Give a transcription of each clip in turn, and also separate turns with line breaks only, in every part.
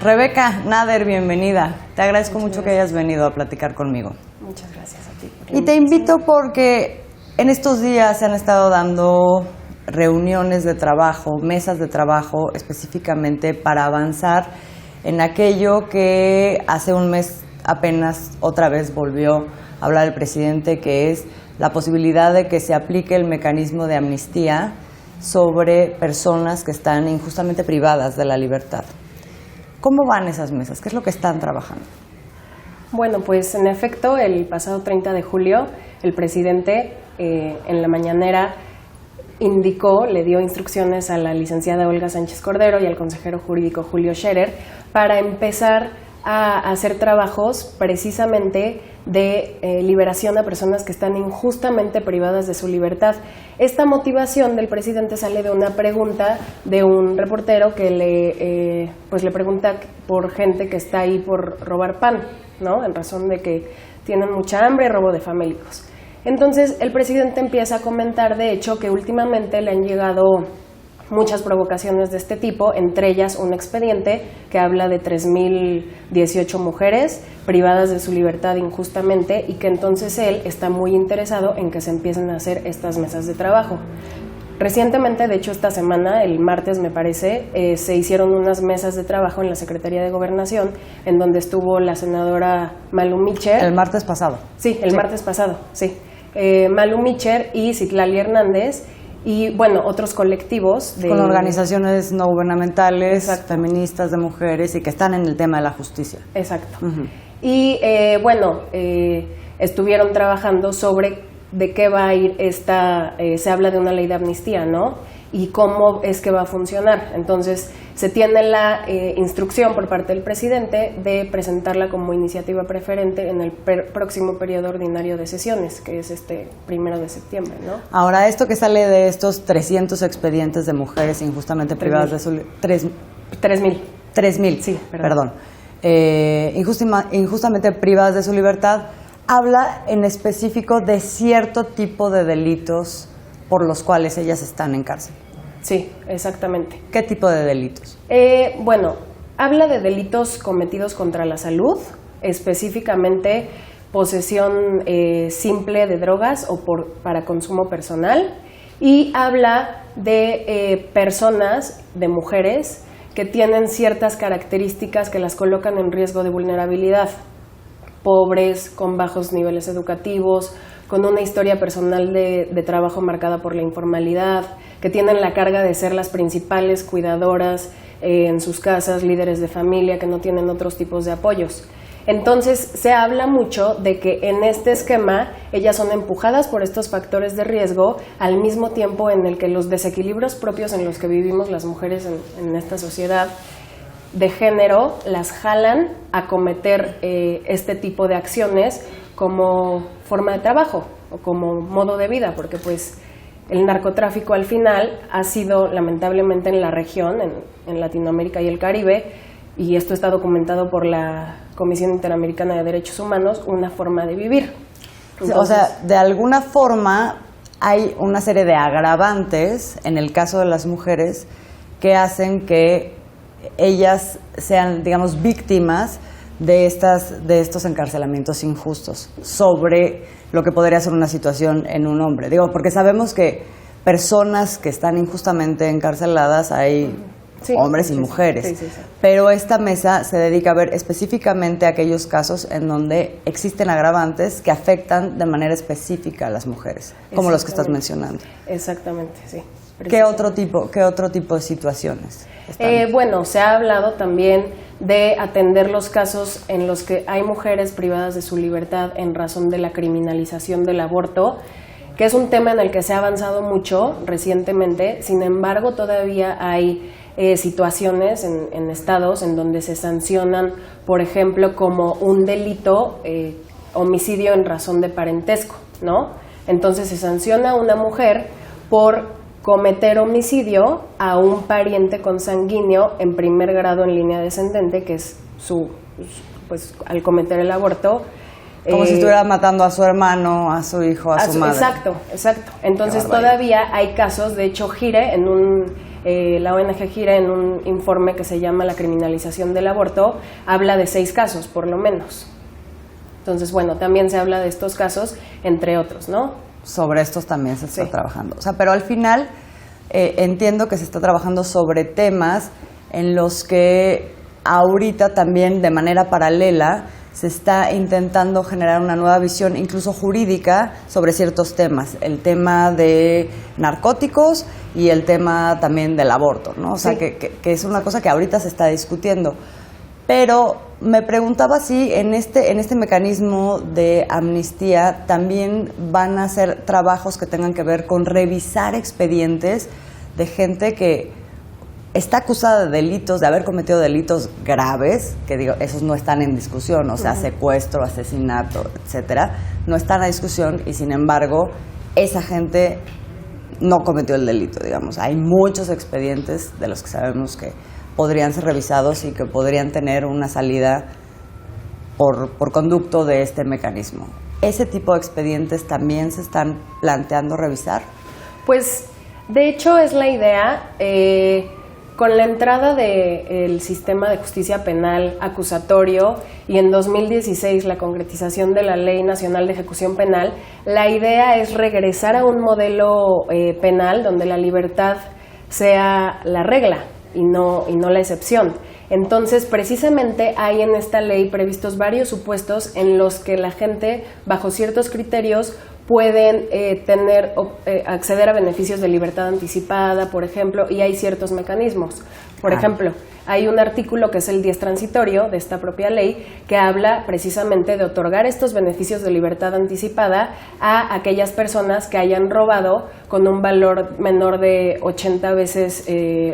Rebeca Nader, bienvenida. Te agradezco mucho que hayas venido a platicar conmigo.
Muchas gracias a ti.
Y te invito porque en estos días se han estado dando reuniones de trabajo, mesas de trabajo específicamente para avanzar en aquello que hace un mes apenas otra vez volvió a hablar el presidente, que es la posibilidad de que se aplique el mecanismo de amnistía sobre personas que están injustamente privadas de la libertad. ¿Cómo van esas mesas? ¿Qué es lo que están trabajando?
Bueno, pues en efecto, el pasado 30 de julio, el presidente en la mañanera indicó, le dio instrucciones a la licenciada Olga Sánchez Cordero y al consejero jurídico Julio Scherer para empezar a hacer trabajos precisamente de liberación a personas que están injustamente privadas de su libertad. Esta motivación del presidente sale de una pregunta de un reportero que le pregunta por gente que está ahí por robar pan, ¿no? En razón de que tienen mucha hambre y robo de famélicos. Entonces el presidente empieza a comentar, de hecho, que últimamente le han llegado muchas provocaciones de este tipo, entre ellas un expediente que habla de 3.018 mujeres privadas de su libertad injustamente y que entonces él está muy interesado en que se empiecen a hacer estas mesas de trabajo. Recientemente, de hecho esta semana, el martes me parece, se hicieron unas mesas de trabajo en la Secretaría de Gobernación en donde estuvo la senadora Malu Micher.
El martes pasado.
Sí, martes pasado, sí. Malu Micher y Citlali Hernández. Y bueno, otros colectivos
con organizaciones no gubernamentales,
exacto,
feministas, de mujeres y que están en el tema de la justicia.
Exacto. Y estuvieron trabajando sobre de qué va a ir se habla de una ley de amnistía, ¿no? Y cómo es que va a funcionar. Entonces, se tiene la instrucción por parte del presidente de presentarla como iniciativa preferente en el próximo periodo ordinario de sesiones, que es este 1 de septiembre, ¿no?
Ahora, esto que sale de estos 300 expedientes de mujeres injustamente privadas de su libertad...
3.000.
3.000,
sí,
perdón. Injustamente privadas de su libertad, habla en específico de cierto tipo de delitos por los cuales ellas están en cárcel.
Sí, exactamente.
¿Qué tipo de delitos?
Habla de delitos cometidos contra la salud, específicamente posesión simple de drogas o para consumo personal, y habla de personas, de mujeres, que tienen ciertas características que las colocan en riesgo de vulnerabilidad. Pobres, con bajos niveles educativos, con una historia personal de trabajo marcada por la informalidad, que tienen la carga de ser las principales cuidadoras en sus casas, líderes de familia, que no tienen otros tipos de apoyos. Entonces, se habla mucho de que en este esquema ellas son empujadas por estos factores de riesgo, al mismo tiempo en el que los desequilibrios propios en los que vivimos las mujeres en esta sociedad de género las jalan a cometer este tipo de acciones como forma de trabajo o como modo de vida, porque pues el narcotráfico al final ha sido lamentablemente en la región, en Latinoamérica y el Caribe, y esto está documentado por la Comisión Interamericana de Derechos Humanos, una forma de vivir. Entonces,
o sea, de alguna forma hay una serie de agravantes en el caso de las mujeres que hacen que ellas sean, digamos, víctimas de estos encarcelamientos injustos sobre lo que podría ser una situación en un hombre. Digo, porque sabemos que personas que están injustamente encarceladas hay hombres y mujeres,
sí.
Pero esta mesa se dedica a ver específicamente aquellos casos en donde existen agravantes que afectan de manera específica a las mujeres, como los que estás mencionando.
Exactamente, sí.
¿Qué otro tipo de situaciones están?
Se ha hablado también de atender los casos en los que hay mujeres privadas de su libertad en razón de la criminalización del aborto, que es un tema en el que se ha avanzado mucho recientemente. Sin embargo, todavía hay situaciones en estados en donde se sancionan, por ejemplo, como un delito, homicidio en razón de parentesco, ¿no? Entonces se sanciona a una mujer por cometer homicidio a un pariente consanguíneo en primer grado en línea descendente, que es pues al cometer el aborto.
Como si estuviera matando a su hermano, a su hijo, a su madre.
Exacto. Entonces todavía hay casos, de hecho la ONG Gire en un informe que se llama La criminalización del aborto, habla de 6 casos por lo menos. Entonces, bueno, también se habla de estos casos, entre otros, ¿no?
Sobre estos también se está trabajando. O sea, pero al final entiendo que se está trabajando sobre temas en los que ahorita también de manera paralela se está intentando generar una nueva visión, incluso jurídica, sobre ciertos temas. El tema de narcóticos y el tema también del aborto, ¿no? O sea, que es una cosa que ahorita se está discutiendo. Pero me preguntaba si en este mecanismo de amnistía también van a hacer trabajos que tengan que ver con revisar expedientes de gente que está acusada de delitos, de haber cometido delitos graves, que digo, esos no están en discusión, o sea, secuestro, asesinato, etcétera, no están a discusión y sin embargo esa gente no cometió el delito, digamos. Hay muchos expedientes de los que sabemos que podrían ser revisados y que podrían tener una salida por conducto de este mecanismo. ¿Ese tipo de expedientes también se están planteando revisar?
Pues, de hecho, es la idea. Con la entrada del sistema de justicia penal acusatorio y en 2016 la concretización de la Ley Nacional de Ejecución Penal, la idea es regresar a un modelo penal donde la libertad sea la regla y no la excepción. Entonces, precisamente hay en esta ley previstos varios supuestos en los que la gente, bajo ciertos criterios, pueden acceder a beneficios de libertad anticipada, por ejemplo, y hay ciertos mecanismos. Por ejemplo, hay un artículo que es el 10 transitorio de esta propia ley que habla precisamente de otorgar estos beneficios de libertad anticipada a aquellas personas que hayan robado con un valor menor de 80 veces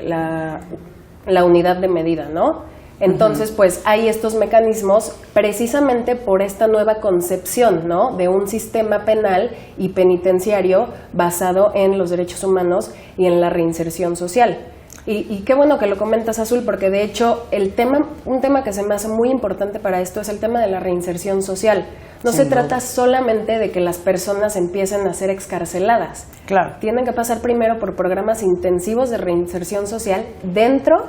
la unidad de medida, ¿no? Entonces, pues hay estos mecanismos precisamente por esta nueva concepción, ¿no?, de un sistema penal y penitenciario basado en los derechos humanos y en la reinserción social. Y qué bueno que lo comentas, Azul, porque de hecho un tema que se me hace muy importante para esto es el tema de la reinserción social. No se trata solamente de que las personas empiecen a ser excarceladas.
Claro.
Tienen que pasar primero por programas intensivos de reinserción social dentro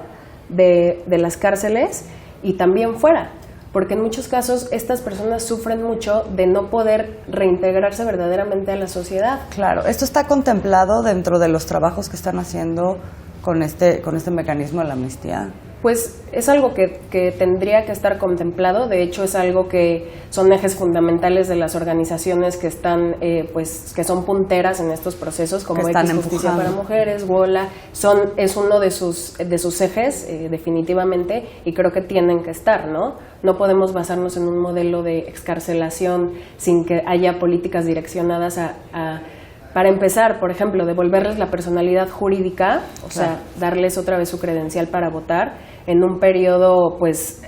de las cárceles y también fuera, porque en muchos casos estas personas sufren mucho de no poder reintegrarse verdaderamente a la sociedad.
Claro, ¿esto está contemplado dentro de los trabajos que están haciendo con este mecanismo de la amnistía?
Pues es algo que tendría que estar contemplado. De hecho, es algo que son ejes fundamentales de las organizaciones que están, que son punteras en estos procesos, como Equis Justicia para Mujeres, WOLA. Es uno de sus ejes, definitivamente, y creo que tienen que estar, ¿no? No podemos basarnos en un modelo de excarcelación sin que haya políticas direccionadas para empezar, por ejemplo, devolverles la personalidad jurídica, o sea, darles otra vez su credencial para votar en un periodo, pues,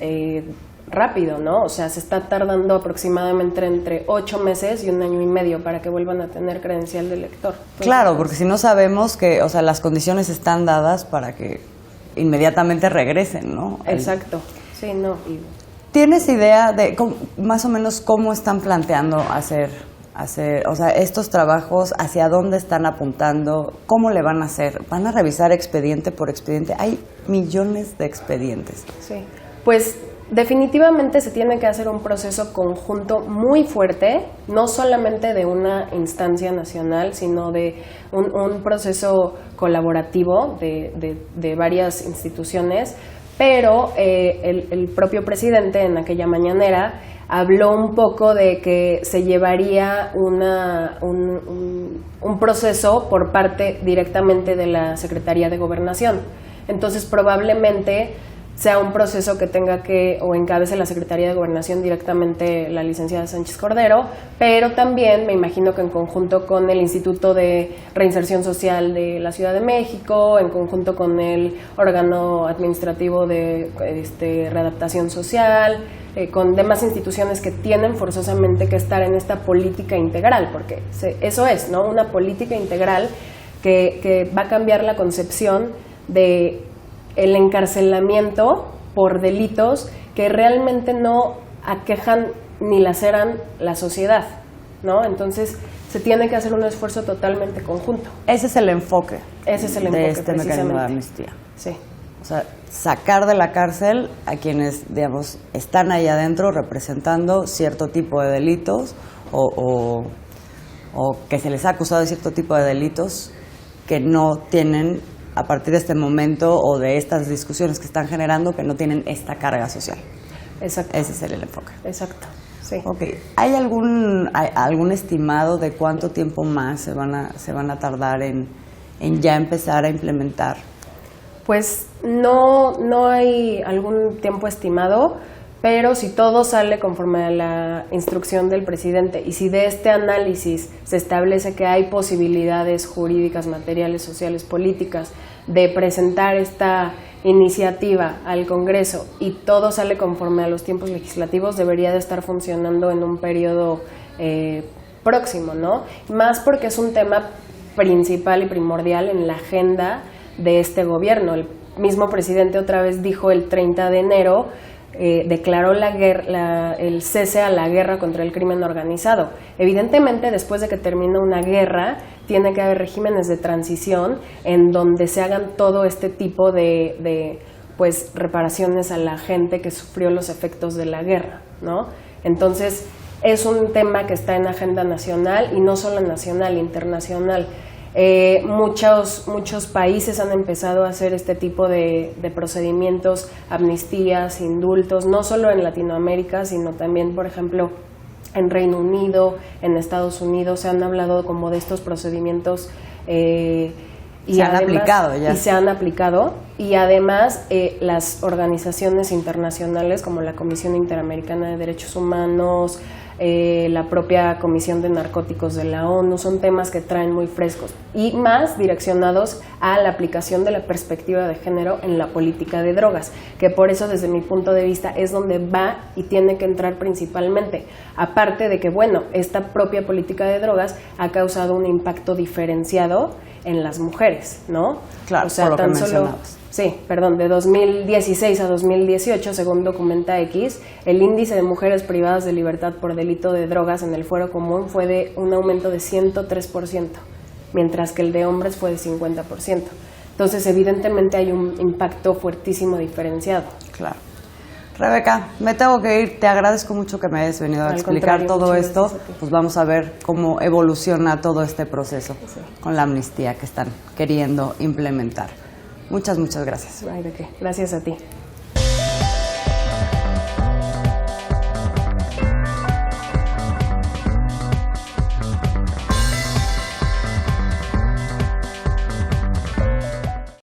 rápido, ¿no? O sea, se está tardando aproximadamente entre 8 meses y 1 año y medio para que vuelvan a tener credencial de elector. Entonces,
claro, porque si no sabemos que, o sea, las condiciones están dadas para que inmediatamente regresen, ¿no?
Exacto, sí, no.
¿Tienes idea de más o menos cómo están planteando hacer, o sea, estos trabajos, hacia dónde están apuntando, cómo le van a hacer? ¿Van a revisar expediente por expediente? Hay millones de expedientes.
Sí, pues definitivamente se tiene que hacer un proceso conjunto muy fuerte, no solamente de una instancia nacional, sino de un proceso colaborativo de varias instituciones, pero el propio presidente en aquella mañanera habló un poco de que se llevaría un proceso por parte directamente de la Secretaría de Gobernación. Entonces, probablemente sea un proceso que tenga o encabece la Secretaría de Gobernación directamente la licenciada Sánchez Cordero, pero también me imagino que en conjunto con el Instituto de Reinserción Social de la Ciudad de México, en conjunto con el órgano administrativo de readaptación social, con demás instituciones que tienen forzosamente que estar en esta política integral, porque eso es, ¿no?, una política integral que va a cambiar la concepción de el encarcelamiento por delitos que realmente no aquejan ni laceran la sociedad, ¿no? Entonces se tiene que hacer un esfuerzo totalmente conjunto.
Ese es el enfoque.
Ese es el enfoque,
de este mecanismo de amnistía.
Sí.
O sea, sacar de la cárcel a quienes, digamos, están ahí adentro representando cierto tipo de delitos o que se les ha acusado de cierto tipo de delitos que no tienen, a partir de este momento o de estas discusiones que están generando, que no tienen esta carga social.
Exacto.
Ese es el enfoque.
Exacto, sí.
Ok. ¿Hay algún estimado de cuánto tiempo más se van a tardar en ya empezar a implementar?
Pues no hay algún tiempo estimado, pero si todo sale conforme a la instrucción del presidente y si de este análisis se establece que hay posibilidades jurídicas, materiales, sociales, políticas de presentar esta iniciativa al Congreso y todo sale conforme a los tiempos legislativos, debería de estar funcionando en un periodo próximo, ¿no? Más porque es un tema principal y primordial en la agenda de este gobierno. El mismo presidente otra vez dijo el 30 de enero, declaró el cese a la guerra contra el crimen organizado. Evidentemente, después de que termina una guerra, tiene que haber regímenes de transición en donde se hagan todo este tipo de pues, reparaciones a la gente que sufrió los efectos de la guerra, ¿no? Entonces, es un tema que está en agenda nacional y no solo nacional, internacional. Muchos países han empezado a hacer este tipo de procedimientos, amnistías, indultos, no solo en Latinoamérica, sino también, por ejemplo, en Reino Unido, en Estados Unidos, se han hablado como de estos procedimientos y se han aplicado, y además las organizaciones internacionales como la Comisión Interamericana de Derechos Humanos, la propia Comisión de Narcóticos de la ONU, son temas que traen muy frescos y más direccionados a la aplicación de la perspectiva de género en la política de drogas, que por eso desde mi punto de vista es donde va y tiene que entrar principalmente, aparte de que bueno, esta propia política de drogas ha causado un impacto diferenciado en las mujeres, ¿no?
Claro,
o sea,
por lo
tan
que
solo
mencionabas.
Sí, perdón, de 2016 a 2018, según Documenta X, el índice de mujeres privadas de libertad por delito de drogas en el fuero común fue de un aumento de 103%, mientras que el de hombres fue de 50%. Entonces, evidentemente hay un impacto fuertísimo diferenciado.
Claro. Rebeca, me tengo que ir. Te agradezco mucho que me hayas venido a explicar todo esto. Pues vamos a ver cómo evoluciona todo este proceso con la amnistía que están queriendo implementar. Muchas gracias.
Ay, ¿de qué? Gracias a ti.